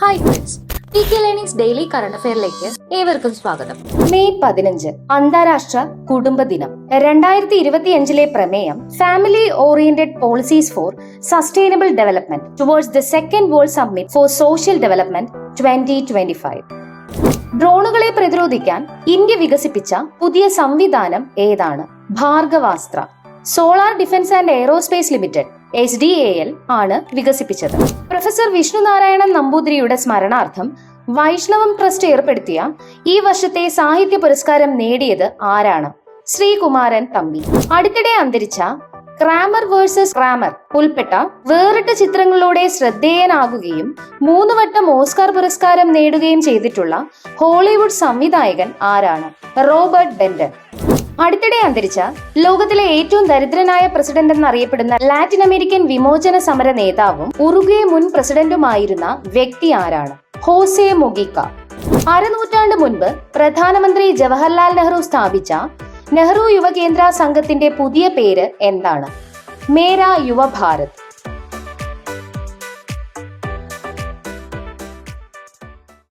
Hi friends, PK learnings daily current അഫെയറിലേക്ക് ഏവർക്കും സ്വാഗതം. മെയ് 15 അന്താരാഷ്ട്ര കുടുംബ ദിനം. 2025 പ്രമേയം family oriented policies for sustainable development towards the second world summit for social development 2025. ഡ്രോണുകളെ പ്രതിരോധിക്കാൻ ഇന്ത്യ വികസിപ്പിച്ച പുതിയ സംവിധാനം ഏതാണ്? Bhargavastra. Solar defence and aerospace limited SDAL ആണ് വികസിപ്പിച്ചത്. പ്രൊഫസർ വിഷ്ണു നാരായണൻ നമ്പൂതിരിയുടെ സ്മരണാർത്ഥം വൈഷ്ണവം ട്രസ്റ്റ് ഏർപ്പെടുത്തിയ ഈ വർഷത്തെ സാഹിത്യ പുരസ്കാരം നേടിയത് ആരാണ്? ശ്രീകുമാരൻ തമ്പി. അടുത്തിടെ അന്തരിച്ച ക്രാമർ വേഴ്സസ് ക്രാമർ ഉൾപ്പെട്ട വേറിട്ട ചിത്രങ്ങളിലൂടെ ശ്രദ്ധേയനാകുകയും 3 വട്ടം ഓസ്കാർ പുരസ്കാരം നേടുകയും ചെയ്തിട്ടുള്ള ഹോളിവുഡ് സംവിധായകൻ ആരാണ്? റോബർട്ട് ബെന്റൺ. അടുത്തിടെ അന്തരിച്ച ലോകത്തിലെ ഏറ്റവും ദരിദ്രനായ പ്രസിഡന്റ് എന്നറിയപ്പെടുന്ന ലാറ്റിൻ അമേരിക്കൻ വിമോചന സമര നേതാവും ഉറുഗ്വേ മുൻ പ്രസിഡന്റുമായിരുന്ന വ്യക്തി ആരാണ്? ഹോസെ മുഗിക്ക. അരനൂറ്റാണ്ട് മുൻപ് പ്രധാനമന്ത്രി ജവഹർലാൽ നെഹ്റു സ്ഥാപിച്ച നെഹ്റു യുവകേന്ദ്ര സംഘത്തിന്റെ പുതിയ പേര് എന്താണ്? മേരാ യുവ ഭാരത്.